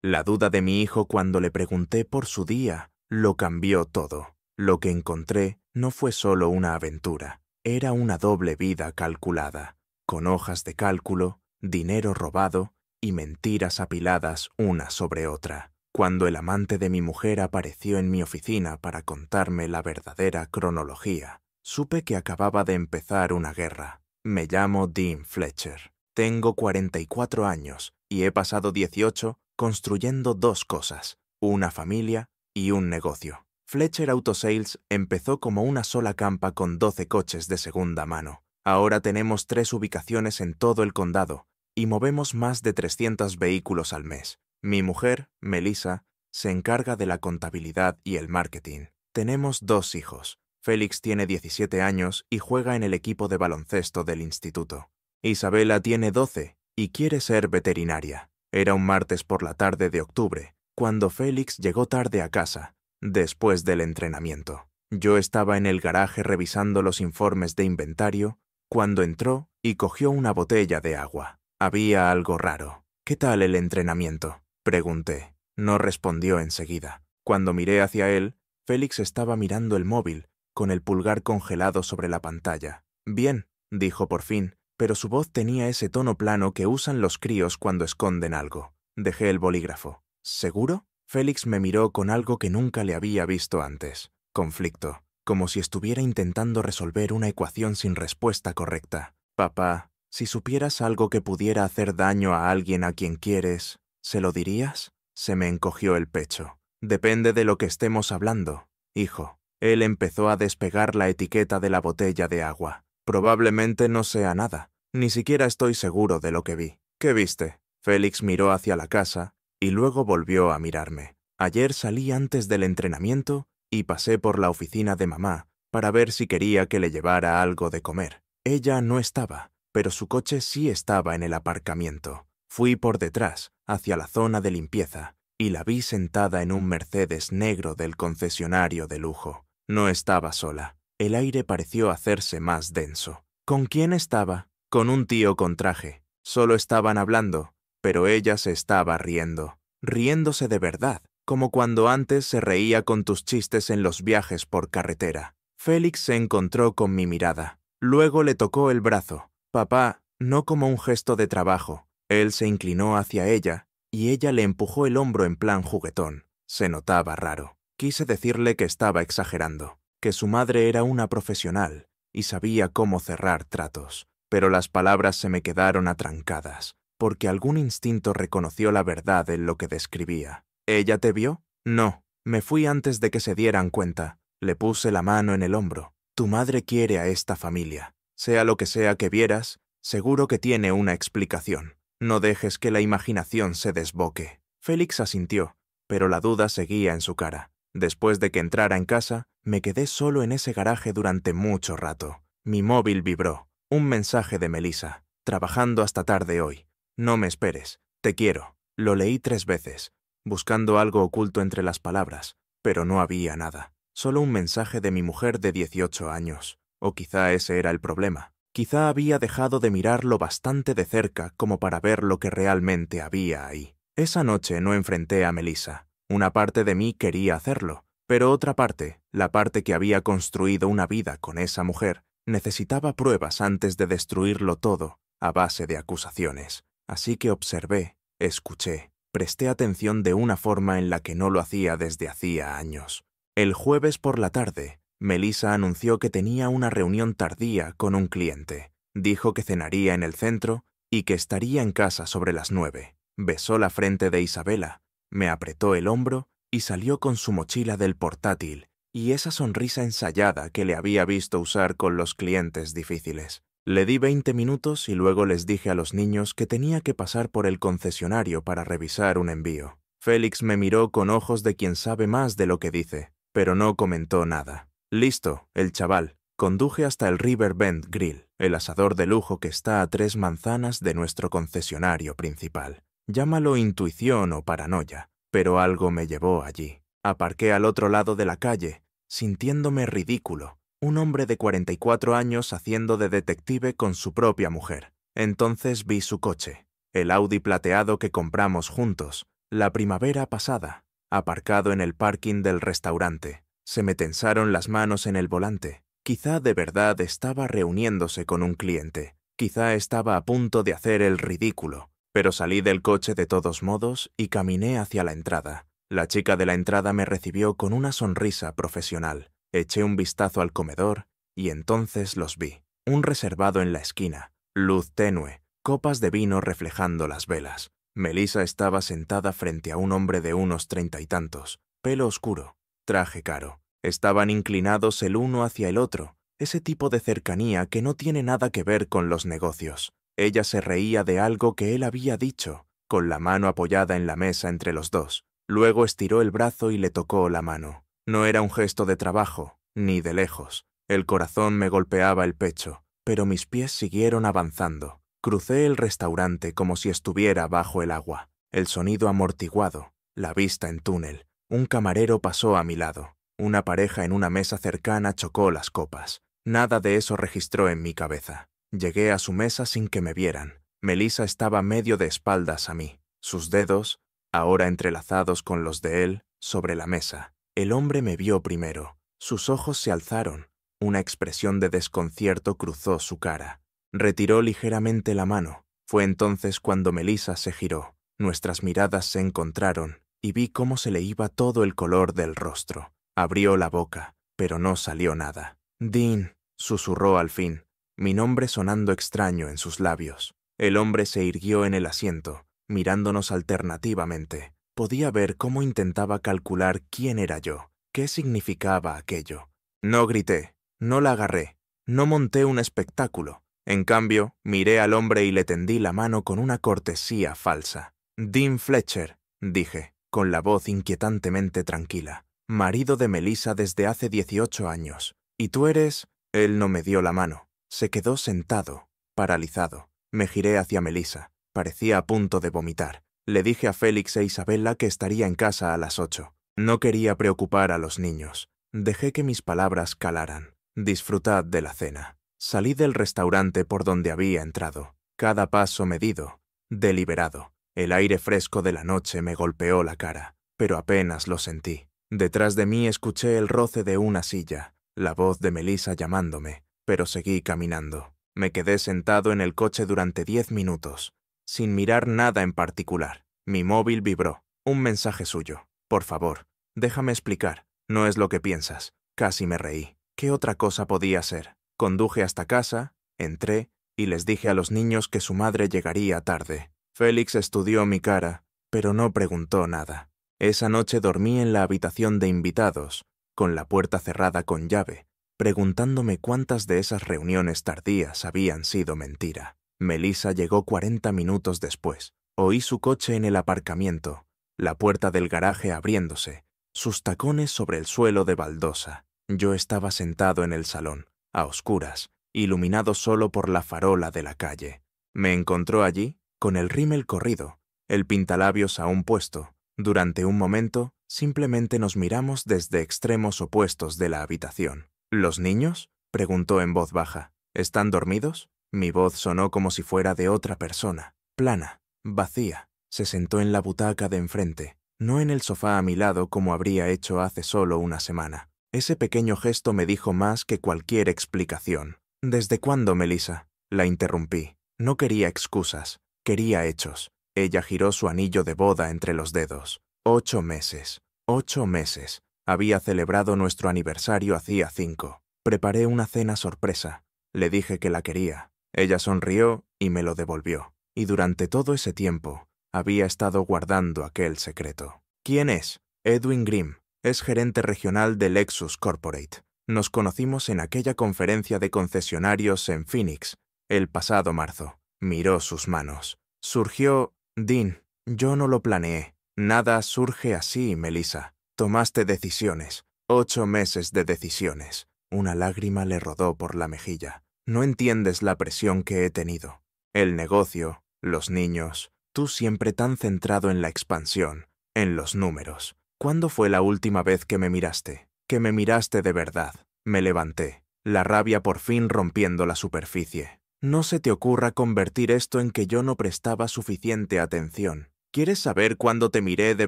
La duda de mi hijo cuando le pregunté por su día lo cambió todo. Lo que encontré no fue solo una aventura, era una doble vida calculada, con hojas de cálculo, dinero robado y mentiras apiladas una sobre otra. Cuando el amante de mi mujer apareció en mi oficina para contarme la verdadera cronología, supe que acababa de empezar una guerra. Me llamo Dean Fletcher. Tengo 44 años y he pasado 18 construyendo dos cosas, una familia y un negocio. Fletcher Auto Sales empezó como una sola campa con 12 coches de segunda mano. Ahora tenemos 3 ubicaciones en todo el condado y movemos más de 300 vehículos al mes. Mi mujer, Melissa, se encarga de la contabilidad y el marketing. Tenemos 2 hijos. Félix tiene 17 años y juega en el equipo de baloncesto del instituto. Isabela tiene 12 y quiere ser veterinaria. Era un martes por la tarde de octubre, cuando Félix llegó tarde a casa, después del entrenamiento. Yo estaba en el garaje revisando los informes de inventario, cuando entró y cogió una botella de agua. Había algo raro. ¿Qué tal el entrenamiento?, pregunté. No respondió enseguida. Cuando miré hacia él, Félix estaba mirando el móvil, con el pulgar congelado sobre la pantalla. Bien, dijo por fin, pero su voz tenía ese tono plano que usan los críos cuando esconden algo. Dejé el bolígrafo. ¿Seguro? Félix me miró con algo que nunca le había visto antes. Conflicto, como si estuviera intentando resolver una ecuación sin respuesta correcta. Papá, si supieras algo que pudiera hacer daño a alguien a quien quieres, ¿se lo dirías? Se me encogió el pecho. Depende de lo que estemos hablando, hijo. Él empezó a despegar la etiqueta de la botella de agua. Probablemente no sea nada. Ni siquiera estoy seguro de lo que vi. ¿Qué viste? Félix miró hacia la casa y luego volvió a mirarme. Ayer salí antes del entrenamiento y pasé por la oficina de mamá para ver si quería que le llevara algo de comer. Ella no estaba, pero su coche sí estaba en el aparcamiento. Fui por detrás, hacia la zona de limpieza, y la vi sentada en un Mercedes negro del concesionario de lujo. No estaba sola. El aire pareció hacerse más denso. ¿Con quién estaba? Con un tío con traje. Solo estaban hablando, pero ella se estaba riendo. Riéndose de verdad, como cuando antes se reía con tus chistes en los viajes por carretera. Félix se encontró con mi mirada. Luego le tocó el brazo. Papá, no como un gesto de trabajo. Él se inclinó hacia ella y ella le empujó el hombro en plan juguetón. Se notaba raro. Quise decirle que estaba exagerando, que su madre era una profesional y sabía cómo cerrar tratos, pero las palabras se me quedaron atrancadas, porque algún instinto reconoció la verdad en lo que describía. ¿Ella te vio? No, me fui antes de que se dieran cuenta. Le puse la mano en el hombro. Tu madre quiere a esta familia. Sea lo que sea que vieras, seguro que tiene una explicación. No dejes que la imaginación se desboque. Félix asintió, pero la duda seguía en su cara. Después de que entrara en casa, me quedé solo en ese garaje durante mucho rato. Mi móvil vibró. Un mensaje de Melissa. Trabajando hasta tarde hoy. No me esperes. Te quiero. Lo leí 3 veces, buscando algo oculto entre las palabras, pero no había nada. Solo un mensaje de mi mujer de 18 años. O quizá ese era el problema. Quizá había dejado de mirarlo bastante de cerca como para ver lo que realmente había ahí. Esa noche no enfrenté a Melissa. Una parte de mí quería hacerlo, pero otra parte, la parte que había construido una vida con esa mujer, necesitaba pruebas antes de destruirlo todo a base de acusaciones. Así que observé, escuché, presté atención de una forma en la que no lo hacía desde hacía años. El jueves por la tarde, Melissa anunció que tenía una reunión tardía con un cliente. Dijo que cenaría en el centro y que estaría en casa sobre las 9. Besó la frente de Isabela, me apretó el hombro y salió con su mochila del portátil y esa sonrisa ensayada que le había visto usar con los clientes difíciles. Le di 20 minutos y luego les dije a los niños que tenía que pasar por el concesionario para revisar un envío. Félix me miró con ojos de quien sabe más de lo que dice, pero no comentó nada. Listo, el chaval. Conduje hasta el River Bend Grill, el asador de lujo que está a 3 manzanas de nuestro concesionario principal. Llámalo intuición o paranoia, pero algo me llevó allí. Aparqué al otro lado de la calle, sintiéndome ridículo. Un hombre de 44 años haciendo de detective con su propia mujer. Entonces vi su coche, el Audi plateado que compramos juntos, La primavera pasada, aparcado en el parking del restaurante, se me tensaron las manos en el volante. Quizá de verdad estaba reuniéndose con un cliente. Quizá estaba a punto de hacer el ridículo. Pero salí del coche de todos modos y caminé hacia la entrada. La chica de la entrada me recibió con una sonrisa profesional. Eché un vistazo al comedor y entonces los vi. Un reservado en la esquina, luz tenue, copas de vino reflejando las velas. Melissa estaba sentada frente a un hombre de unos 30 y tantos, pelo oscuro, traje caro. Estaban inclinados el uno hacia el otro, ese tipo de cercanía que no tiene nada que ver con los negocios. Ella se reía de algo que él había dicho, con la mano apoyada en la mesa entre los dos. Luego estiró el brazo y le tocó la mano. No era un gesto de trabajo, ni de lejos. El corazón me golpeaba el pecho, pero mis pies siguieron avanzando. Crucé el restaurante como si estuviera bajo el agua. El sonido amortiguado, la vista en túnel. Un camarero pasó a mi lado. Una pareja en una mesa cercana chocó las copas. Nada de eso registró en mi cabeza. Llegué a su mesa sin que me vieran. Melissa estaba medio de espaldas a mí. Sus dedos, ahora entrelazados con los de él, sobre la mesa. El hombre me vio primero. Sus ojos se alzaron. Una expresión de desconcierto cruzó su cara. Retiró ligeramente la mano. Fue entonces cuando Melissa se giró. Nuestras miradas se encontraron y vi cómo se le iba todo el color del rostro. Abrió la boca, pero no salió nada. «Dean», susurró al fin, mi nombre sonando extraño en sus labios. El hombre se irguió en el asiento, mirándonos alternativamente. Podía ver cómo intentaba calcular quién era yo, qué significaba aquello. No grité, no la agarré, no monté un espectáculo. En cambio, miré al hombre y le tendí la mano con una cortesía falsa. «Dean Fletcher», dije, con la voz inquietantemente tranquila. «Marido de Melissa desde hace 18 años. ¿Y tú eres...?» Él no me dio la mano. Se quedó sentado, paralizado. Me giré hacia Melissa. Parecía a punto de vomitar. Le dije a Félix e Isabella que estaría en casa a las 8. No quería preocupar a los niños. Dejé que mis palabras calaran. Disfrutad de la cena. Salí del restaurante por donde había entrado. Cada paso medido, deliberado. El aire fresco de la noche me golpeó la cara, pero apenas lo sentí. Detrás de mí escuché el roce de una silla, la voz de Melissa llamándome, pero seguí caminando. Me quedé sentado en el coche durante 10 minutos, sin mirar nada en particular. Mi móvil vibró. Un mensaje suyo. «Por favor, déjame explicar. No es lo que piensas». Casi me reí. ¿Qué otra cosa podía ser? Conduje hasta casa, entré y les dije a los niños que su madre llegaría tarde. Félix estudió mi cara, pero no preguntó nada. Esa noche dormí en la habitación de invitados, con la puerta cerrada con llave, preguntándome cuántas de esas reuniones tardías habían sido mentira. Melissa llegó 40 minutos después. Oí su coche en el aparcamiento, la puerta del garaje abriéndose, sus tacones sobre el suelo de baldosa. Yo estaba sentado en el salón, a oscuras, iluminado solo por la farola de la calle. Me encontró allí, con el rímel corrido, el pintalabios aún puesto. Durante un momento, simplemente nos miramos desde extremos opuestos de la habitación. «¿Los niños?», preguntó en voz baja. «¿Están dormidos?». Mi voz sonó como si fuera de otra persona, plana, vacía. Se sentó en la butaca de enfrente, no en el sofá a mi lado como habría hecho hace solo una semana. Ese pequeño gesto me dijo más que cualquier explicación. «¿Desde cuándo, Melissa?». La interrumpí. No quería excusas, quería hechos. Ella giró su anillo de boda entre los dedos. 8 meses. 8 meses. Había celebrado nuestro aniversario hacía 5. Preparé una cena sorpresa. Le dije que la quería. Ella sonrió y me lo devolvió. Y durante todo ese tiempo, había estado guardando aquel secreto. «¿Quién es?». «Edwin Grimm. Es gerente regional de Lexus Corporate. Nos conocimos en aquella conferencia de concesionarios en Phoenix, el pasado marzo». Miró sus manos. «Surgió... Dean, yo no lo planeé. Nada surge así, Melissa. Tomaste decisiones. 8 meses de decisiones». Una lágrima le rodó por la mejilla. «No entiendes la presión que he tenido. El negocio, los niños, tú siempre tan centrado en la expansión, en los números. ¿Cuándo fue la última vez que me miraste? Que me miraste de verdad». Me levanté, la rabia por fin rompiendo la superficie. «No se te ocurra convertir esto en que yo no prestaba suficiente atención. ¿Quieres saber cuándo te miré de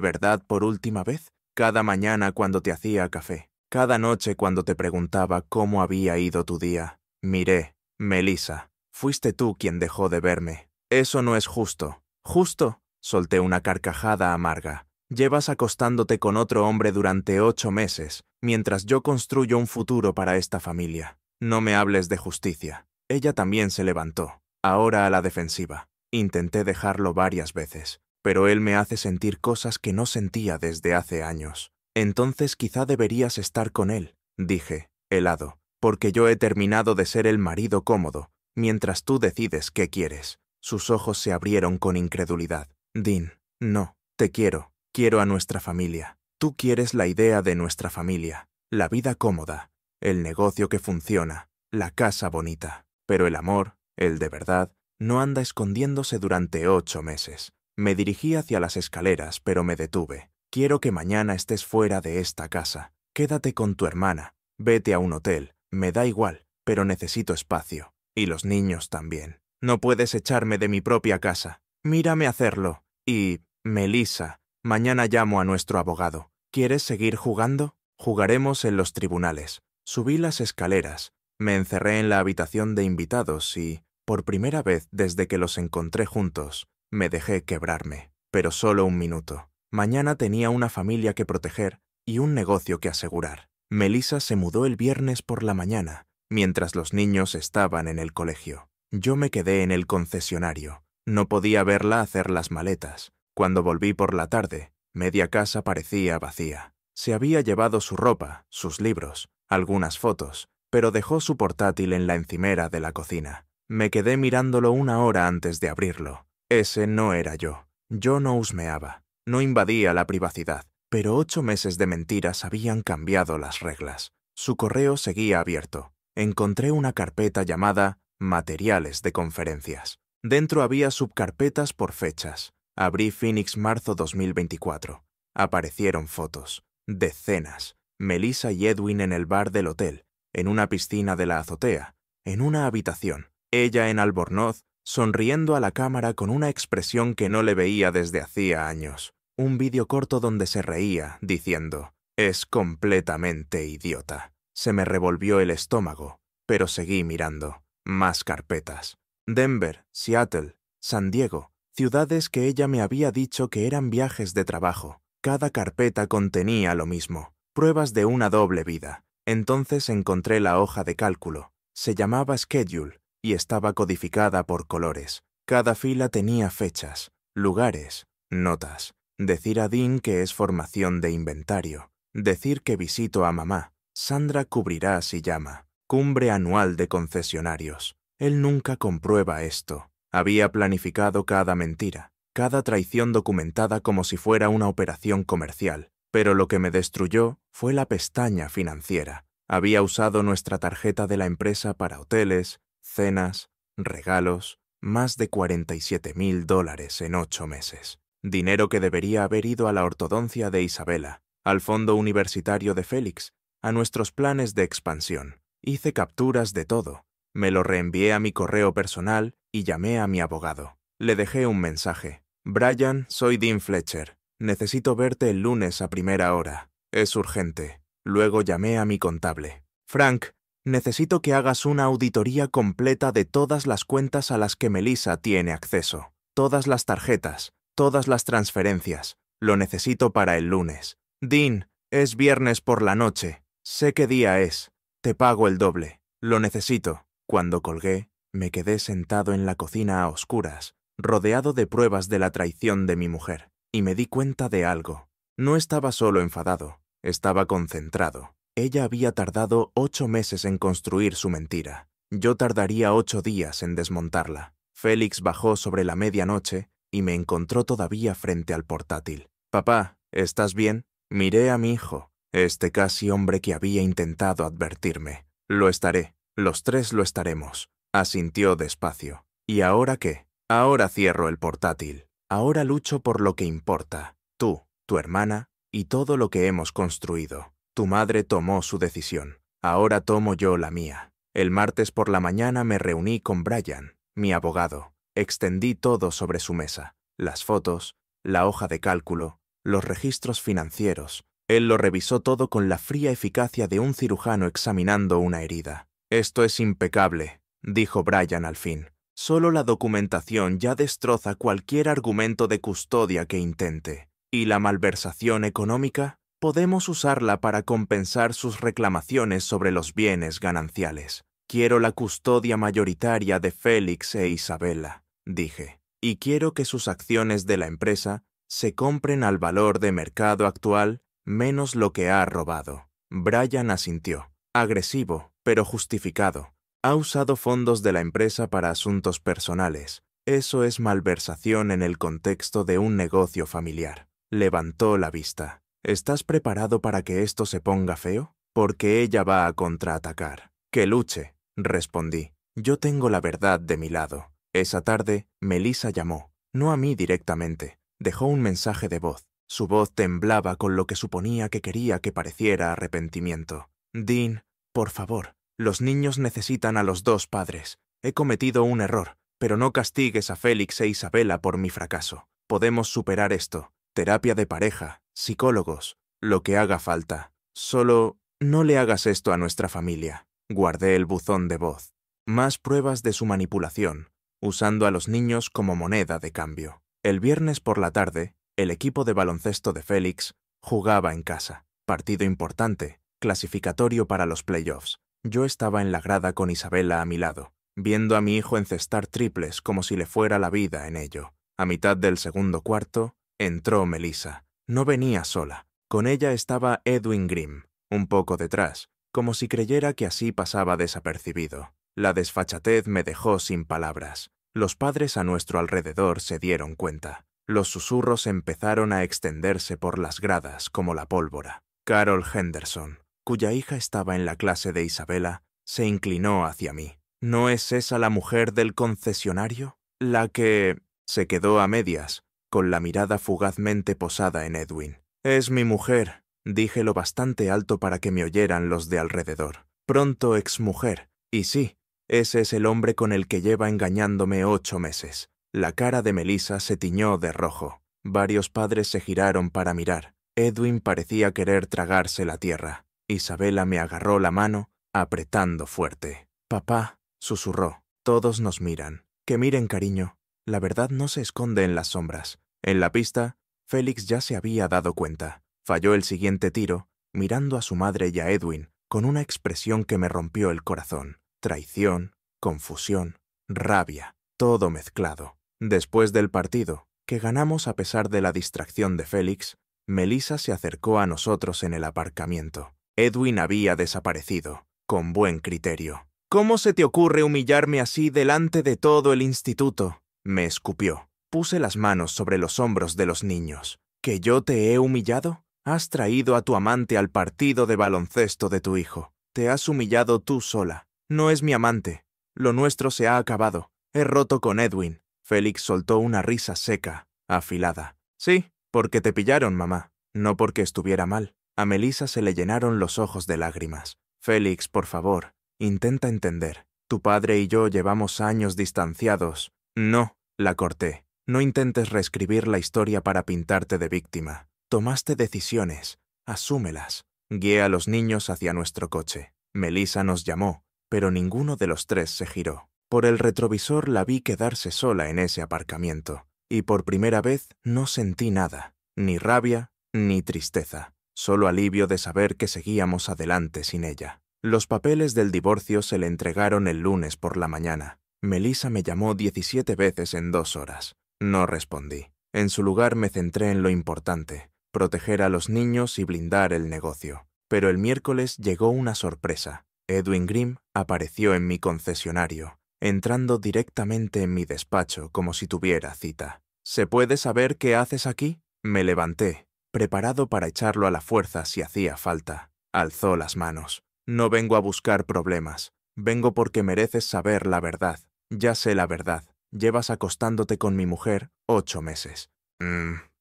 verdad por última vez? Cada mañana cuando te hacía café. Cada noche cuando te preguntaba cómo había ido tu día. Miré, Melissa, fuiste tú quien dejó de verme. Eso no es justo. ¿Justo? Solté una carcajada amarga. Llevas acostándote con otro hombre durante 8 meses, mientras yo construyo un futuro para esta familia. No me hables de justicia. Ella también se levantó, ahora a la defensiva. Intenté dejarlo varias veces, pero él me hace sentir cosas que no sentía desde hace años. Entonces quizá deberías estar con él, dije, helado, porque yo he terminado de ser el marido cómodo, mientras tú decides qué quieres. Sus ojos se abrieron con incredulidad. Dean, no, te quiero. Quiero a nuestra familia. Tú quieres la idea de nuestra familia, la vida cómoda, el negocio que funciona, la casa bonita. Pero el amor, el de verdad, no anda escondiéndose durante 8 meses. Me dirigí hacia las escaleras, pero me detuve. Quiero que mañana estés fuera de esta casa. Quédate con tu hermana. Vete a un hotel. Me da igual, pero necesito espacio. Y los niños también. No puedes echarme de mi propia casa. Mírame hacerlo. Y, Melissa, mañana llamo a nuestro abogado. ¿Quieres seguir jugando? Jugaremos en los tribunales. Subí las escaleras. Me encerré en la habitación de invitados y, por primera vez desde que los encontré juntos, me dejé quebrarme. Pero solo un minuto. Mañana tenía una familia que proteger y un negocio que asegurar. Melissa se mudó el viernes por la mañana, mientras los niños estaban en el colegio. Yo me quedé en el concesionario. No podía verla hacer las maletas. Cuando volví por la tarde, media casa parecía vacía. Se había llevado su ropa, sus libros, algunas fotos, pero dejó su portátil en la encimera de la cocina. Me quedé mirándolo 1 hora antes de abrirlo. Ese no era yo. Yo no husmeaba, no invadía la privacidad, pero 8 meses de mentiras habían cambiado las reglas. Su correo seguía abierto. Encontré una carpeta llamada Materiales de conferencias. Dentro había subcarpetas por fechas. Abrí Phoenix marzo 2024. Aparecieron fotos. Decenas. Melissa y Edwin en el bar del hotel, en una piscina de la azotea, en una habitación. Ella en Albornoz, sonriendo a la cámara con una expresión que no le veía desde hacía años. Un vídeo corto donde se reía, diciendo, «Es completamente idiota». Se me revolvió el estómago, pero seguí mirando. Más carpetas. Denver, Seattle, San Diego, ciudades que ella me había dicho que eran viajes de trabajo. Cada carpeta contenía lo mismo, pruebas de una doble vida. Entonces encontré la hoja de cálculo. Se llamaba Schedule y estaba codificada por colores. Cada fila tenía fechas, lugares, notas. Decir a Dean que es formación de inventario. Decir que visito a mamá. Sandra cubrirá si llama. Cumbre anual de concesionarios. Él nunca comprueba esto. Había planificado cada mentira, cada traición documentada como si fuera una operación comercial. Pero lo que me destruyó fue la pestaña financiera. Había usado nuestra tarjeta de la empresa para hoteles, cenas, regalos, más de $47,000 en 8 meses. Dinero que debería haber ido a la ortodoncia de Isabela, al fondo universitario de Félix, a nuestros planes de expansión. Hice capturas de todo. Me lo reenvié a mi correo personal y llamé a mi abogado. Le dejé un mensaje. «Brian, soy Dean Fletcher. Necesito verte el lunes a primera hora. Es urgente». Luego llamé a mi contable. «Frank, necesito que hagas una auditoría completa de todas las cuentas a las que Melissa tiene acceso. Todas las tarjetas, todas las transferencias. Lo necesito para el lunes». «Dean, es viernes por la noche. Sé qué día es. Te pago el doble. Lo necesito». Cuando colgué, me quedé sentado en la cocina a oscuras, rodeado de pruebas de la traición de mi mujer, y me di cuenta de algo. No estaba solo enfadado, estaba concentrado. Ella había tardado 8 meses en construir su mentira. Yo tardaría 8 días en desmontarla. Félix bajó sobre la medianoche y me encontró todavía frente al portátil. «Papá, ¿estás bien?» Miré a mi hijo, este casi hombre que había intentado advertirme. «Lo estaré. Los 3 lo estaremos», asintió despacio. «¿Y ahora qué? Ahora cierro el portátil. Ahora lucho por lo que importa. Tú, tu hermana y todo lo que hemos construido. Tu madre tomó su decisión. Ahora tomo yo la mía». El martes por la mañana me reuní con Brian, mi abogado. Extendí todo sobre su mesa. Las fotos, la hoja de cálculo, los registros financieros. Él lo revisó todo con la fría eficacia de un cirujano examinando una herida. «Esto es impecable», dijo Brian al fin. «Solo la documentación ya destroza cualquier argumento de custodia que intente. ¿Y la malversación económica? Podemos usarla para compensar sus reclamaciones sobre los bienes gananciales. Quiero la custodia mayoritaria de Félix e Isabela», dije, «y quiero que sus acciones de la empresa se compren al valor de mercado actual menos lo que ha robado». Brian asintió, agresivo, pero justificado. «Ha usado fondos de la empresa para asuntos personales. Eso es malversación en el contexto de un negocio familiar». Levantó la vista. «¿Estás preparado para que esto se ponga feo? Porque ella va a contraatacar». «Que luche», respondí. «Yo tengo la verdad de mi lado». Esa tarde, Melissa llamó, no a mí directamente. Dejó un mensaje de voz. Su voz temblaba con lo que suponía que quería que pareciera arrepentimiento. «Dean, por favor, los niños necesitan a los dos padres. He cometido un error, pero no castigues a Félix e Isabela por mi fracaso. Podemos superar esto. Terapia de pareja, psicólogos, lo que haga falta. Solo no le hagas esto a nuestra familia». Guardé el buzón de voz. Más pruebas de su manipulación, usando a los niños como moneda de cambio. El viernes por la tarde, el equipo de baloncesto de Félix jugaba en casa. Partido importante, clasificatorio para los playoffs. Yo estaba en la grada con Isabela a mi lado, viendo a mi hijo encestar triples como si le fuera la vida en ello. A mitad del segundo cuarto, entró Melissa. No venía sola. Con ella estaba Edwin Grimm, un poco detrás, como si creyera que así pasaba desapercibido. La desfachatez me dejó sin palabras. Los padres a nuestro alrededor se dieron cuenta. Los susurros empezaron a extenderse por las gradas como la pólvora. Carol Henderson, cuya hija estaba en la clase de Isabela, se inclinó hacia mí. «¿No es esa la mujer del concesionario? La que...» Se quedó a medias, con la mirada fugazmente posada en Edwin. «Es mi mujer», dije lo bastante alto para que me oyeran los de alrededor. «Pronto exmujer. Y sí, ese es el hombre con el que lleva engañándome 8 meses». La cara de Melissa se tiñó de rojo. Varios padres se giraron para mirar. Edwin parecía querer tragarse la tierra. Isabela me agarró la mano, apretando fuerte. «Papá», susurró, «todos nos miran». «Que miren, cariño. La verdad no se esconde en las sombras». En la pista, Félix ya se había dado cuenta. Falló el siguiente tiro, mirando a su madre y a Edwin, con una expresión que me rompió el corazón. Traición, confusión, rabia, todo mezclado. Después del partido, que ganamos a pesar de la distracción de Félix, Melissa se acercó a nosotros en el aparcamiento. Edwin había desaparecido, con buen criterio. «¿Cómo se te ocurre humillarme así delante de todo el instituto?», me escupió. Puse las manos sobre los hombros de los niños. «¿Que yo te he humillado? Has traído a tu amante al partido de baloncesto de tu hijo. Te has humillado tú sola. No es mi amante. Lo nuestro se ha acabado. He roto con Edwin». Félix soltó una risa seca, afilada. «Sí, porque te pillaron, mamá, no porque estuviera mal». A Melissa se le llenaron los ojos de lágrimas. «Félix, por favor, intenta entender. Tu padre y yo llevamos años distanciados». «No», la corté. «No intentes reescribir la historia para pintarte de víctima. Tomaste decisiones. Asúmelas». Guié a los niños hacia nuestro coche. Melissa nos llamó, pero ninguno de los tres se giró. Por el retrovisor la vi quedarse sola en ese aparcamiento, y por primera vez no sentí nada, ni rabia, ni tristeza, solo alivio de saber que seguíamos adelante sin ella. Los papeles del divorcio se le entregaron el lunes por la mañana. Melissa me llamó 17 veces en 2 horas. No respondí. En su lugar me centré en lo importante, proteger a los niños y blindar el negocio. Pero el miércoles llegó una sorpresa. Edwin Grimm apareció en mi concesionario, entrando directamente en mi despacho como si tuviera cita. «¿Se puede saber qué haces aquí?» Me levanté, preparado para echarlo a la fuerza si hacía falta. Alzó las manos. «No vengo a buscar problemas. Vengo porque mereces saber la verdad. Ya sé la verdad. Llevas acostándote con mi mujer 8 meses.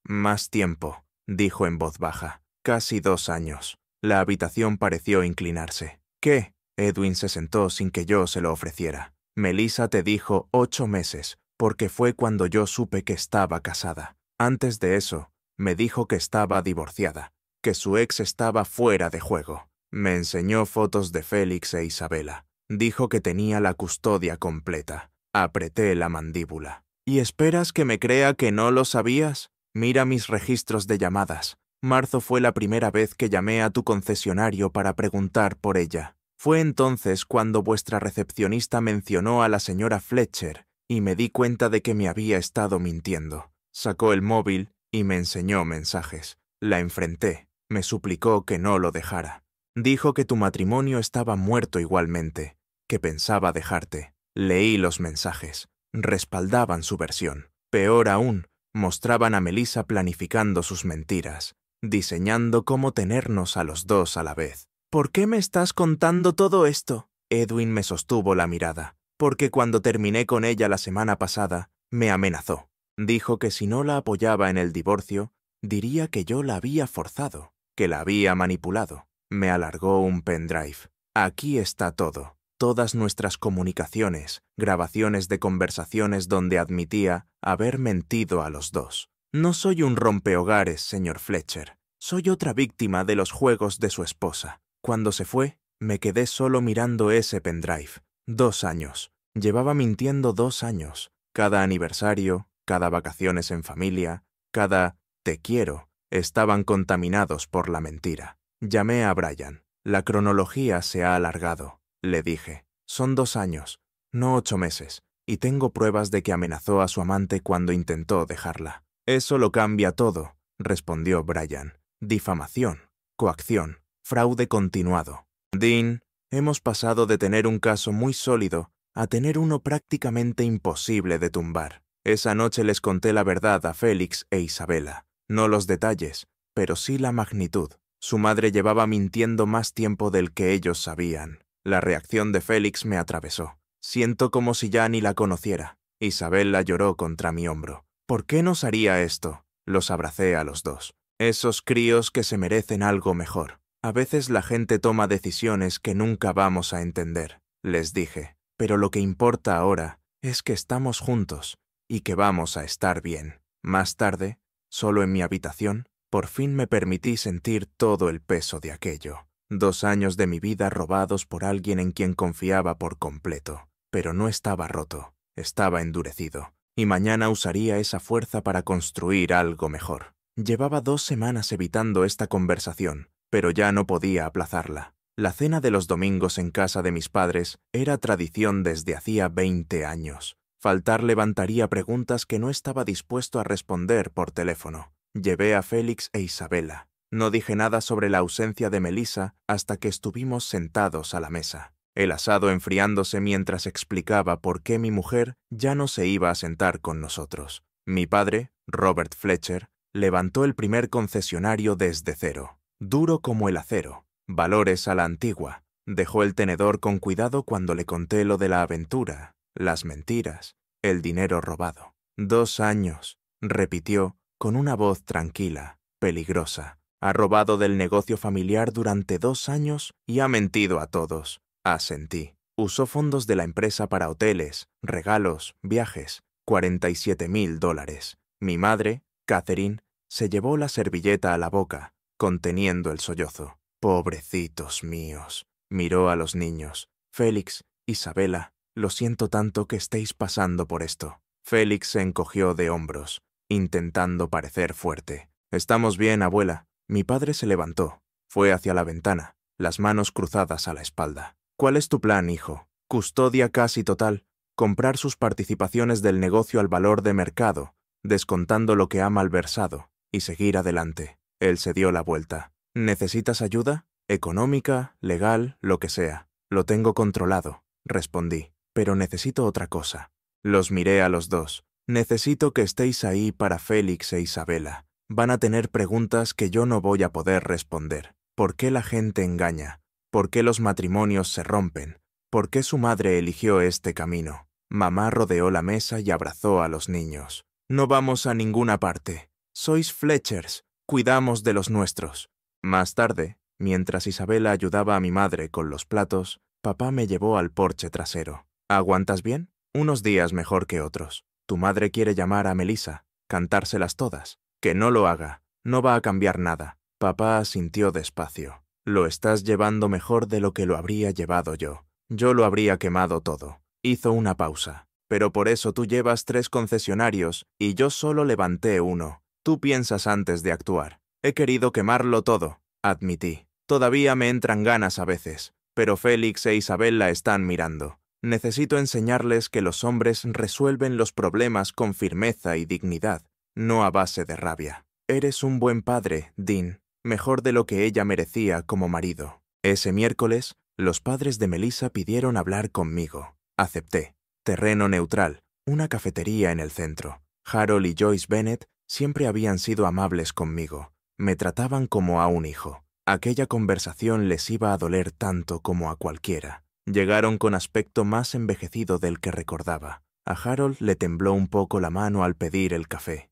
Más tiempo», dijo en voz baja. «Casi 2 años». La habitación pareció inclinarse. «¿Qué?» Edwin se sentó sin que yo se lo ofreciera. «Melissa te dijo 8 meses, porque fue cuando yo supe que estaba casada». Antes de eso, me dijo que estaba divorciada, que su ex estaba fuera de juego. Me enseñó fotos de Félix e Isabela. Dijo que tenía la custodia completa. Apreté la mandíbula. ¿Y esperas que me crea que no lo sabías? Mira mis registros de llamadas. Marzo fue la primera vez que llamé a tu concesionario para preguntar por ella. Fue entonces cuando vuestra recepcionista mencionó a la señora Fletcher y me di cuenta de que me había estado mintiendo. Sacó el móvil y me enseñó mensajes. La enfrenté. Me suplicó que no lo dejara. Dijo que tu matrimonio estaba muerto igualmente, que pensaba dejarte. Leí los mensajes. Respaldaban su versión. Peor aún, mostraban a Melissa planificando sus mentiras, diseñando cómo tenernos a los dos a la vez. ¿Por qué me estás contando todo esto? Edwin me sostuvo la mirada, porque cuando terminé con ella la semana pasada, me amenazó. Dijo que si no la apoyaba en el divorcio, diría que yo la había forzado, que la había manipulado. Me alargó un pendrive. Aquí está todo. Todas nuestras comunicaciones, grabaciones de conversaciones donde admitía haber mentido a los dos. No soy un rompehogares, señor Fletcher. Soy otra víctima de los juegos de su esposa. Cuando se fue, me quedé solo mirando ese pendrive. 2 años. Llevaba mintiendo 2 años. Cada aniversario, cada vacaciones en familia, cada te quiero, estaban contaminados por la mentira. Llamé a Brian. La cronología se ha alargado. Le dije, son 2 años, no 8 meses, y tengo pruebas de que amenazó a su amante cuando intentó dejarla. Eso lo cambia todo, respondió Brian. Difamación, coacción, fraude continuado. Dean, hemos pasado de tener un caso muy sólido a tener uno prácticamente imposible de tumbar. Esa noche les conté la verdad a Félix e Isabela. No los detalles, pero sí la magnitud. Su madre llevaba mintiendo más tiempo del que ellos sabían. La reacción de Félix me atravesó. Siento como si ya ni la conociera. Isabela lloró contra mi hombro. ¿Por qué nos haría esto? Los abracé a los dos. Esos críos que se merecen algo mejor. A veces la gente toma decisiones que nunca vamos a entender, les dije. Pero lo que importa ahora es que estamos juntos y que vamos a estar bien. Más tarde, solo en mi habitación, por fin me permití sentir todo el peso de aquello. 2 años de mi vida robados por alguien en quien confiaba por completo. Pero no estaba roto, estaba endurecido. Y mañana usaría esa fuerza para construir algo mejor. Llevaba 2 semanas evitando esta conversación, pero ya no podía aplazarla. La cena de los domingos en casa de mis padres era tradición desde hacía 20 años. Faltar levantaría preguntas que no estaba dispuesto a responder por teléfono. Llevé a Félix e Isabela. No dije nada sobre la ausencia de Melissa hasta que estuvimos sentados a la mesa. El asado enfriándose mientras explicaba por qué mi mujer ya no se iba a sentar con nosotros. Mi padre, Robert Fletcher, levantó el primer concesionario desde cero. Duro como el acero. Valores a la antigua. Dejó el tenedor con cuidado cuando le conté lo de la aventura, las mentiras, el dinero robado. 2 años, repitió, con una voz tranquila, peligrosa. Ha robado del negocio familiar durante 2 años y ha mentido a todos. Asentí. Usó fondos de la empresa para hoteles, regalos, viajes. $47,000. Mi madre, Catherine, se llevó la servilleta a la boca, conteniendo el sollozo. Pobrecitos míos. Miró a los niños. Félix, Isabela, lo siento tanto que estéis pasando por esto. Félix se encogió de hombros, intentando parecer fuerte. Estamos bien, abuela. Mi padre se levantó. Fue hacia la ventana, las manos cruzadas a la espalda. ¿Cuál es tu plan, hijo? Custodia casi total. Comprar sus participaciones del negocio al valor de mercado, descontando lo que ha malversado, y seguir adelante. Él se dio la vuelta. ¿Necesitas ayuda? Económica, legal, lo que sea. Lo tengo controlado, respondí. Pero necesito otra cosa. Los miré a los dos. Necesito que estéis ahí para Félix e Isabela. Van a tener preguntas que yo no voy a poder responder. ¿Por qué la gente engaña? ¿Por qué los matrimonios se rompen? ¿Por qué su madre eligió este camino? Mamá rodeó la mesa y abrazó a los niños. No vamos a ninguna parte. Sois Fletchers. Cuidamos de los nuestros. Más tarde, mientras Isabela ayudaba a mi madre con los platos, papá me llevó al porche trasero. ¿Aguantas bien? Unos días mejor que otros. Tu madre quiere llamar a Melissa. cantárselas todas. Que no lo haga, no va a cambiar nada. Papá asintió despacio. Lo estás llevando mejor de lo que lo habría llevado yo. Yo lo habría quemado todo. Hizo una pausa. Pero por eso tú llevas 3 concesionarios y yo solo levanté uno. Tú piensas antes de actuar. He querido quemarlo todo, admití. Todavía me entran ganas a veces, pero Félix e Isabel la están mirando. Necesito enseñarles que los hombres resuelven los problemas con firmeza y dignidad, no a base de rabia. Eres un buen padre, Dean, mejor de lo que ella merecía como marido. Ese miércoles, los padres de Melissa pidieron hablar conmigo. Acepté. Terreno neutral, una cafetería en el centro. Harold y Joyce Bennett siempre habían sido amables conmigo. Me trataban como a un hijo. Aquella conversación les iba a doler tanto como a cualquiera. Llegaron con aspecto más envejecido del que recordaba. A Harold le tembló un poco la mano al pedir el café.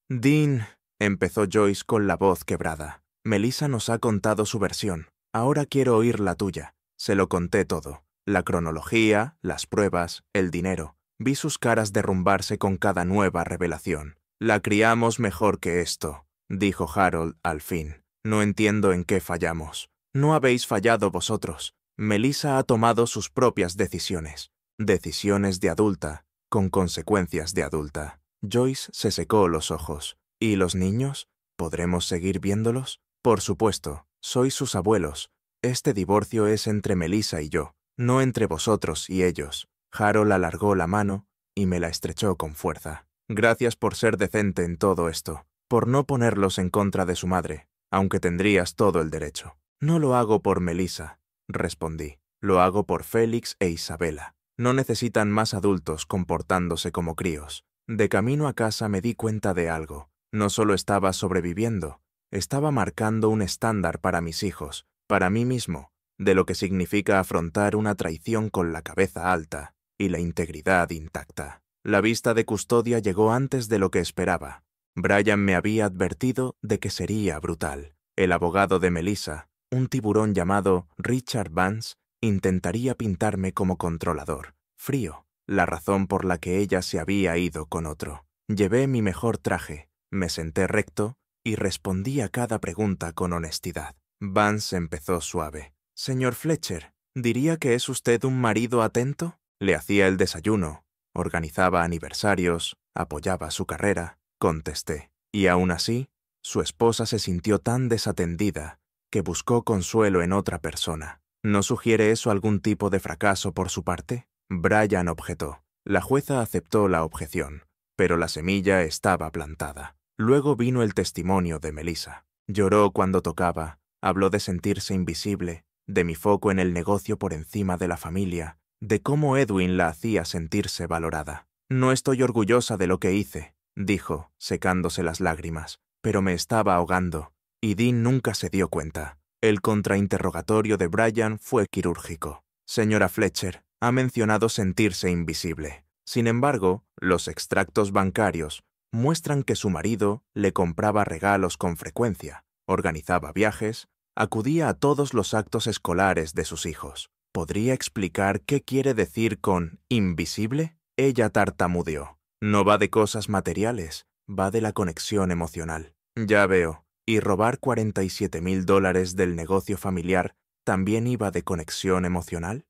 «Dean», empezó Joyce con la voz quebrada. «Melissa nos ha contado su versión. Ahora quiero oír la tuya». Se lo conté todo. La cronología, las pruebas, el dinero. Vi sus caras derrumbarse con cada nueva revelación. «La criamos mejor que esto», dijo Harold al fin. «No entiendo en qué fallamos». «No habéis fallado vosotros. Melissa ha tomado sus propias decisiones. Decisiones de adulta, con consecuencias de adulta». Joyce se secó los ojos. «¿Y los niños? ¿Podremos seguir viéndolos?» «Por supuesto. Sois sus abuelos. Este divorcio es entre Melissa y yo, no entre vosotros y ellos». Harold alargó la mano y me la estrechó con fuerza. «Gracias por ser decente en todo esto, por no ponerlos en contra de su madre, aunque tendrías todo el derecho». «No lo hago por Melissa», respondí. «Lo hago por Félix e Isabela. No necesitan más adultos comportándose como críos». De camino a casa me di cuenta de algo. No solo estaba sobreviviendo, estaba marcando un estándar para mis hijos, para mí mismo, de lo que significa afrontar una traición con la cabeza alta y la integridad intacta. La vista de custodia llegó antes de lo que esperaba. Brian me había advertido de que sería brutal. El abogado de Melissa, un tiburón llamado Richard Vance, intentaría pintarme como controlador, frío, la razón por la que ella se había ido con otro. Llevé mi mejor traje, me senté recto y respondí a cada pregunta con honestidad. Vance empezó suave. «Señor Fletcher, ¿diría que es usted un marido atento?» Le hacía el desayuno, organizaba aniversarios, apoyaba su carrera. Contesté. Y aún así, su esposa se sintió tan desatendida que buscó consuelo en otra persona. ¿No sugiere eso algún tipo de fracaso por su parte? Brian objetó. La jueza aceptó la objeción, pero la semilla estaba plantada. Luego vino el testimonio de Melissa. Lloró cuando tocaba, habló de sentirse invisible, de mi foco en el negocio por encima de la familia, de cómo Edwin la hacía sentirse valorada. «No estoy orgullosa de lo que hice», dijo, secándose las lágrimas, «pero me estaba ahogando, y Dean nunca se dio cuenta». El contrainterrogatorio de Brian fue quirúrgico. «Señora Fletcher, ha mencionado sentirse invisible. Sin embargo, los extractos bancarios muestran que su marido le compraba regalos con frecuencia, organizaba viajes, acudía a todos los actos escolares de sus hijos. ¿Podría explicar qué quiere decir con invisible?» Ella tartamudeó. «No va de cosas materiales, va de la conexión emocional». «Ya veo. ¿Y robar $47,000 del negocio familiar también iba de conexión emocional?»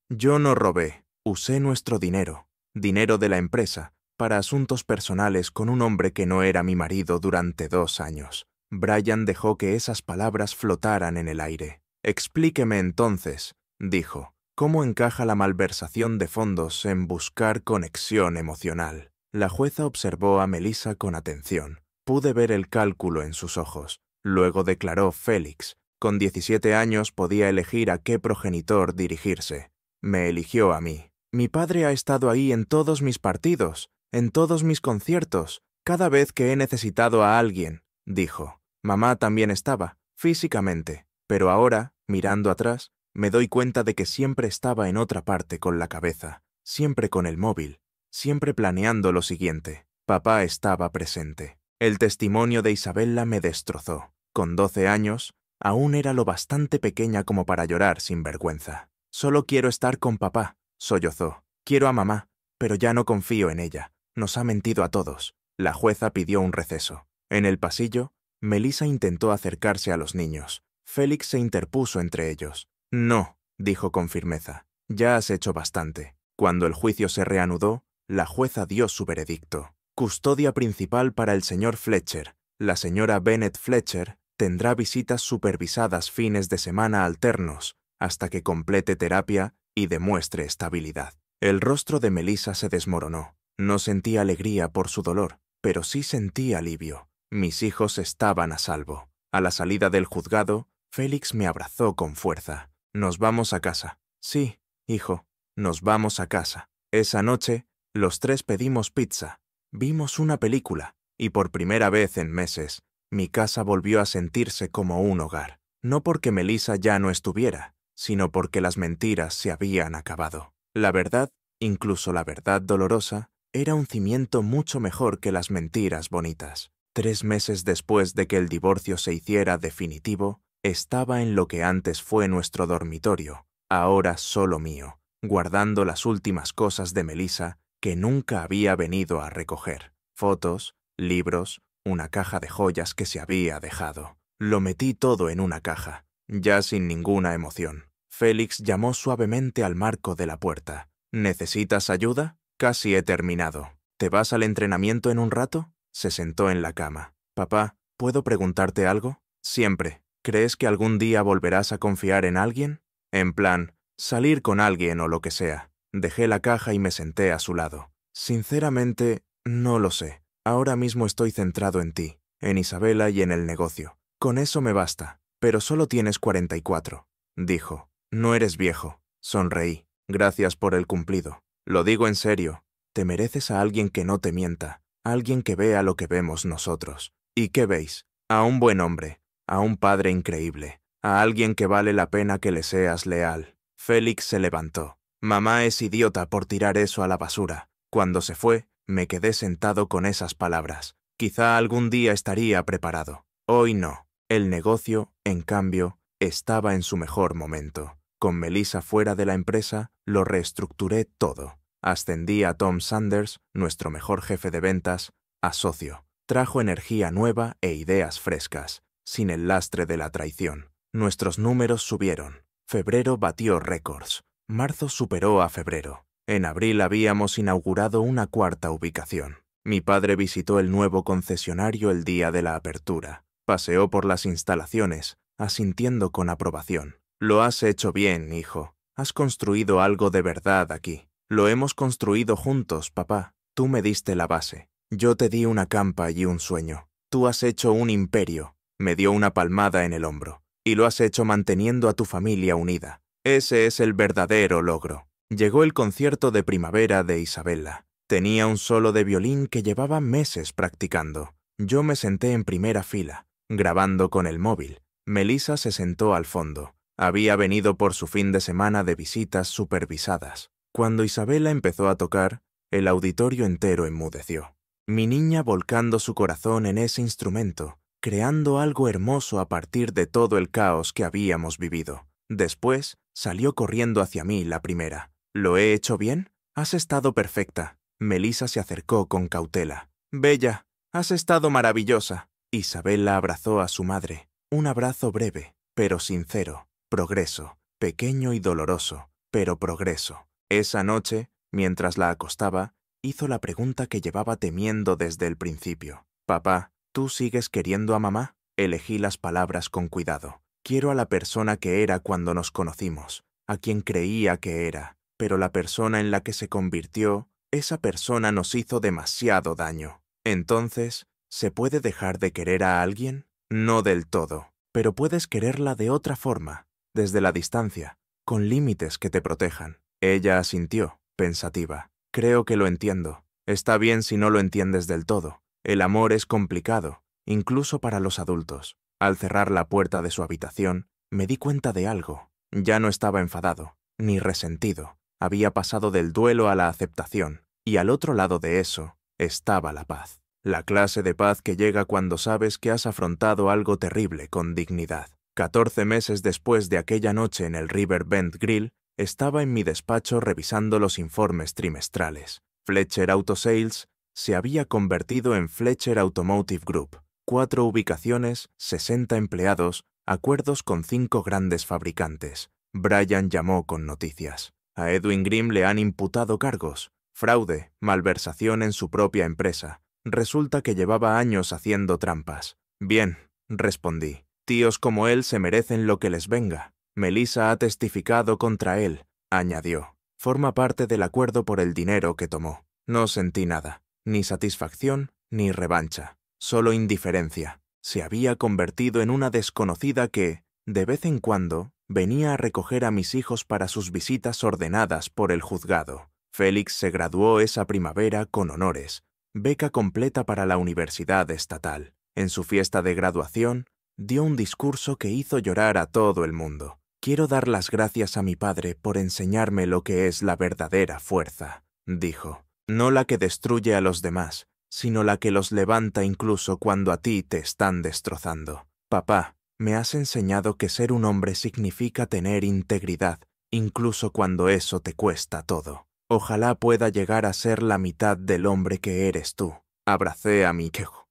«Yo no robé. Usé nuestro dinero, dinero de la empresa, para asuntos personales con un hombre que no era mi marido durante 2 años». Brian dejó que esas palabras flotaran en el aire. «Explíqueme entonces», dijo, «cómo encaja la malversación de fondos en buscar conexión emocional». La jueza observó a Melissa con atención. Pude ver el cálculo en sus ojos. Luego declaró Félix. Con 17 años podía elegir a qué progenitor dirigirse. Me eligió a mí. «Mi padre ha estado ahí en todos mis partidos, en todos mis conciertos, cada vez que he necesitado a alguien», dijo. «Mamá también estaba, físicamente, pero ahora, mirando atrás, me doy cuenta de que siempre estaba en otra parte con la cabeza, siempre con el móvil, siempre planeando lo siguiente. Papá estaba presente». El testimonio de Isabella me destrozó. Con 12 años, aún era lo bastante pequeña como para llorar sin vergüenza. «Solo quiero estar con papá», sollozó. «Quiero a mamá, pero ya no confío en ella. Nos ha mentido a todos. La jueza pidió un receso. En el pasillo, Melissa intentó acercarse a los niños. Félix se interpuso entre ellos. «No», dijo con firmeza, «ya has hecho bastante». Cuando el juicio se reanudó, la jueza dio su veredicto. Custodia principal para el señor Fletcher. La señora Bennett Fletcher tendrá visitas supervisadas fines de semana alternos hasta que complete terapia y demuestre estabilidad. El rostro de Melissa se desmoronó. No sentía alegría por su dolor, pero sí sentía alivio. Mis hijos estaban a salvo. A la salida del juzgado, Félix me abrazó con fuerza. «Nos vamos a casa». «Sí, hijo, nos vamos a casa». Esa noche, los tres pedimos pizza. Vimos una película, y por primera vez en meses, mi casa volvió a sentirse como un hogar. No porque Melissa ya no estuviera, sino porque las mentiras se habían acabado. La verdad, incluso la verdad dolorosa, era un cimiento mucho mejor que las mentiras bonitas. 3 meses después de que el divorcio se hiciera definitivo, estaba en lo que antes fue nuestro dormitorio, ahora solo mío, guardando las últimas cosas de Melissa que nunca había venido a recoger. Fotos, libros, una caja de joyas que se había dejado. Lo metí todo en una caja, ya sin ninguna emoción. Félix llamó suavemente al marco de la puerta. «¿Necesitas ayuda? Casi he terminado. ¿Te vas al entrenamiento en un rato?» Se sentó en la cama. «Papá, ¿puedo preguntarte algo?» «Siempre. ¿Crees que algún día volverás a confiar en alguien? En plan, salir con alguien o lo que sea». Dejé la caja y me senté a su lado. «Sinceramente, no lo sé. Ahora mismo estoy centrado en ti, en Isabela y en el negocio. Con eso me basta. Pero solo tienes 44, dijo. «No eres viejo». Sonreí. «Gracias por el cumplido. Lo digo en serio. Te mereces a alguien que no te mienta, alguien que vea lo que vemos nosotros. ¿Y qué veis? A un buen hombre, a un padre increíble, a alguien que vale la pena que le seas leal». Félix se levantó. «Mamá es idiota por tirar eso a la basura». Cuando se fue, me quedé sentado con esas palabras. Quizá algún día estaría preparado. Hoy no. El negocio, en cambio, estaba en su mejor momento. Con Melissa fuera de la empresa, lo reestructuré todo. Ascendí a Tom Sanders, nuestro mejor jefe de ventas, a socio. Trajo energía nueva e ideas frescas, sin el lastre de la traición. Nuestros números subieron. Febrero batió récords. Marzo superó a febrero. En abril habíamos inaugurado una 4ª ubicación. Mi padre visitó el nuevo concesionario el día de la apertura. Paseó por las instalaciones, asintiendo con aprobación. «Lo has hecho bien, hijo. Has construido algo de verdad aquí. Lo hemos construido juntos, papá. Tú me diste la base. Yo te di una campa y un sueño. Tú has hecho un imperio». Me dio una palmada en el hombro. «Y lo has hecho manteniendo a tu familia unida. Ese es el verdadero logro». Llegó el concierto de primavera de Isabela. Tenía un solo de violín que llevaba meses practicando. Yo me senté en primera fila, grabando con el móvil. Melissa se sentó al fondo. Había venido por su fin de semana de visitas supervisadas. Cuando Isabela empezó a tocar, el auditorio entero enmudeció. Mi niña volcando su corazón en ese instrumento, creando algo hermoso a partir de todo el caos que habíamos vivido. Después, salió corriendo hacia mí la primera. «¿Lo he hecho bien? Has estado perfecta». Melissa se acercó con cautela. «Bella, has estado maravillosa». Isabela abrazó a su madre. Un abrazo breve, pero sincero. Progreso, pequeño y doloroso, pero progreso. Esa noche, mientras la acostaba, hizo la pregunta que llevaba temiendo desde el principio. «Papá, ¿tú sigues queriendo a mamá?» Elegí las palabras con cuidado. «Quiero a la persona que era cuando nos conocimos, a quien creía que era, pero la persona en la que se convirtió, esa persona nos hizo demasiado daño. Entonces, ¿se puede dejar de querer a alguien? No del todo, pero puedes quererla de otra forma, desde la distancia, con límites que te protejan». Ella asintió, pensativa. «Creo que lo entiendo. Está bien si no lo entiendes del todo. El amor es complicado, incluso para los adultos». Al cerrar la puerta de su habitación, me di cuenta de algo. Ya no estaba enfadado, ni resentido. Había pasado del duelo a la aceptación, y al otro lado de eso estaba la paz. La clase de paz que llega cuando sabes que has afrontado algo terrible con dignidad. 14 meses después de aquella noche en el River Bend Grill, estaba en mi despacho revisando los informes trimestrales. Fletcher Auto Sales Se había convertido en Fletcher Automotive Group. 4 ubicaciones, 60 empleados, acuerdos con 5 grandes fabricantes. Brian llamó con noticias. A Edwin Grimm le han imputado cargos. Fraude, malversación en su propia empresa. Resulta que llevaba años haciendo trampas. Bien, respondí. Tíos como él se merecen lo que les venga. Melissa ha testificado contra él, añadió. Forma parte del acuerdo por el dinero que tomó. No sentí nada, ni satisfacción, ni revancha, solo indiferencia. Se había convertido en una desconocida que, de vez en cuando, venía a recoger a mis hijos para sus visitas ordenadas por el juzgado. Félix se graduó esa primavera con honores, beca completa para la Universidad Estatal. En su fiesta de graduación, dio un discurso que hizo llorar a todo el mundo. Quiero dar las gracias a mi padre por enseñarme lo que es la verdadera fuerza, dijo. No la que destruye a los demás, sino la que los levanta incluso cuando a ti te están destrozando. Papá, me has enseñado que ser un hombre significa tener integridad, incluso cuando eso te cuesta todo. Ojalá pueda llegar a ser la mitad del hombre que eres tú. Abracé a mi quejo,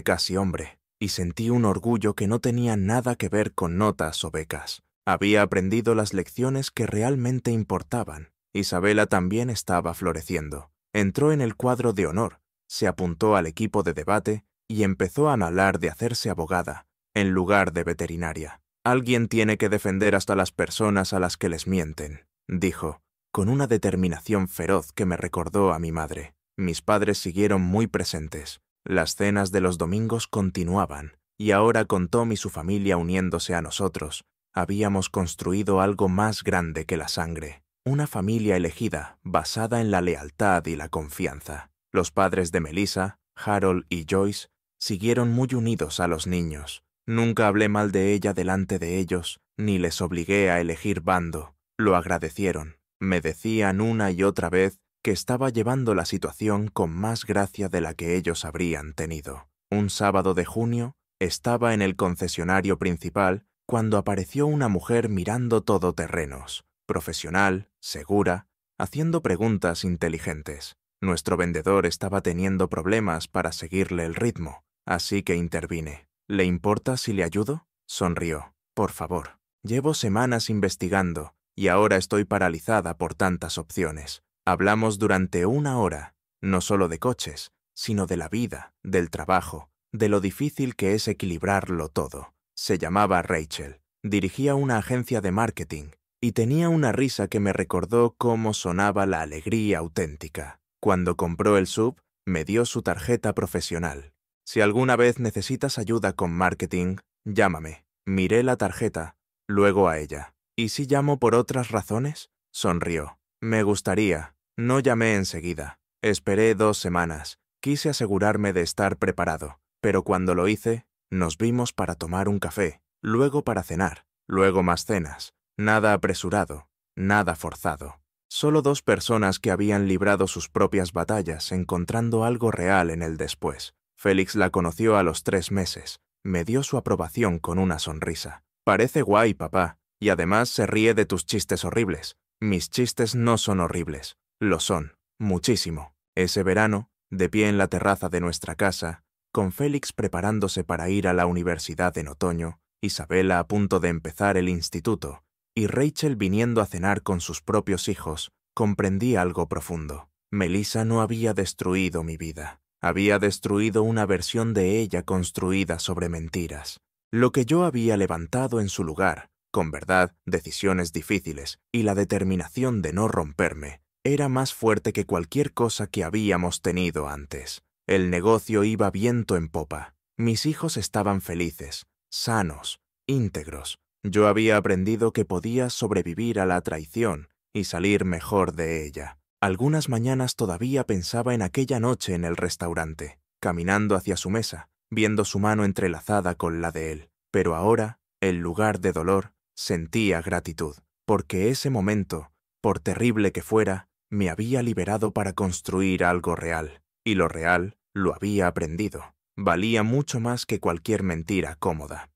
casi hombre, y sentí un orgullo que no tenía nada que ver con notas o becas. Había aprendido las lecciones que realmente importaban. Isabela también estaba floreciendo. Entró en el cuadro de honor, se apuntó al equipo de debate y empezó a hablar de hacerse abogada, en lugar de veterinaria. Alguien tiene que defender hasta las personas a las que les mienten, dijo, con una determinación feroz que me recordó a mi madre. Mis padres siguieron muy presentes. Las cenas de los domingos continuaban, y ahora con Tom y su familia uniéndose a nosotros, habíamos construido algo más grande que la sangre. Una familia elegida, basada en la lealtad y la confianza. Los padres de Melissa, Harold y Joyce, siguieron muy unidos a los niños. Nunca hablé mal de ella delante de ellos, ni les obligué a elegir bando. Lo agradecieron. Me decían una y otra vez que estaba llevando la situación con más gracia de la que ellos habrían tenido. Un sábado de junio, estaba en el concesionario principal cuando apareció una mujer mirando todoterrenos, profesional, segura, haciendo preguntas inteligentes. Nuestro vendedor estaba teniendo problemas para seguirle el ritmo, así que intervine. ¿Le importa si le ayudo? Sonrió. Por favor. Llevo semanas investigando y ahora estoy paralizada por tantas opciones. Hablamos durante 1 hora, no solo de coches, sino de la vida, del trabajo, de lo difícil que es equilibrarlo todo. Se llamaba Rachel, dirigía una agencia de marketing y tenía una risa que me recordó cómo sonaba la alegría auténtica. Cuando compró el sub, me dio su tarjeta profesional. Si alguna vez necesitas ayuda con marketing, llámame. Miré la tarjeta, luego a ella. ¿Y si llamo por otras razones? Sonrió. Me gustaría. No llamé enseguida. Esperé 2 semanas. Quise asegurarme de estar preparado, pero cuando lo hice, nos vimos para tomar un café, luego para cenar, luego más cenas. Nada apresurado, nada forzado. Solo 2 personas que habían librado sus propias batallas encontrando algo real en el después. Félix la conoció a los 3 meses. Me dio su aprobación con una sonrisa. Parece guay, papá, y además se ríe de tus chistes horribles. Mis chistes no son horribles. Lo son, muchísimo. Ese verano, de pie en la terraza de nuestra casa, con Félix preparándose para ir a la universidad en otoño, Isabela a punto de empezar el instituto, y Rachel viniendo a cenar con sus propios hijos, comprendí algo profundo. Melissa no había destruido mi vida. Había destruido una versión de ella construida sobre mentiras. Lo que yo había levantado en su lugar, con verdad, decisiones difíciles y la determinación de no romperme, era más fuerte que cualquier cosa que habíamos tenido antes. El negocio iba viento en popa. Mis hijos estaban felices, sanos, íntegros. Yo había aprendido que podía sobrevivir a la traición y salir mejor de ella. Algunas mañanas todavía pensaba en aquella noche en el restaurante, caminando hacia su mesa, viendo su mano entrelazada con la de él. Pero ahora, en lugar de dolor, sentía gratitud, porque ese momento, por terrible que fuera, me había liberado para construir algo real, y lo real lo había aprendido. Valía mucho más que cualquier mentira cómoda.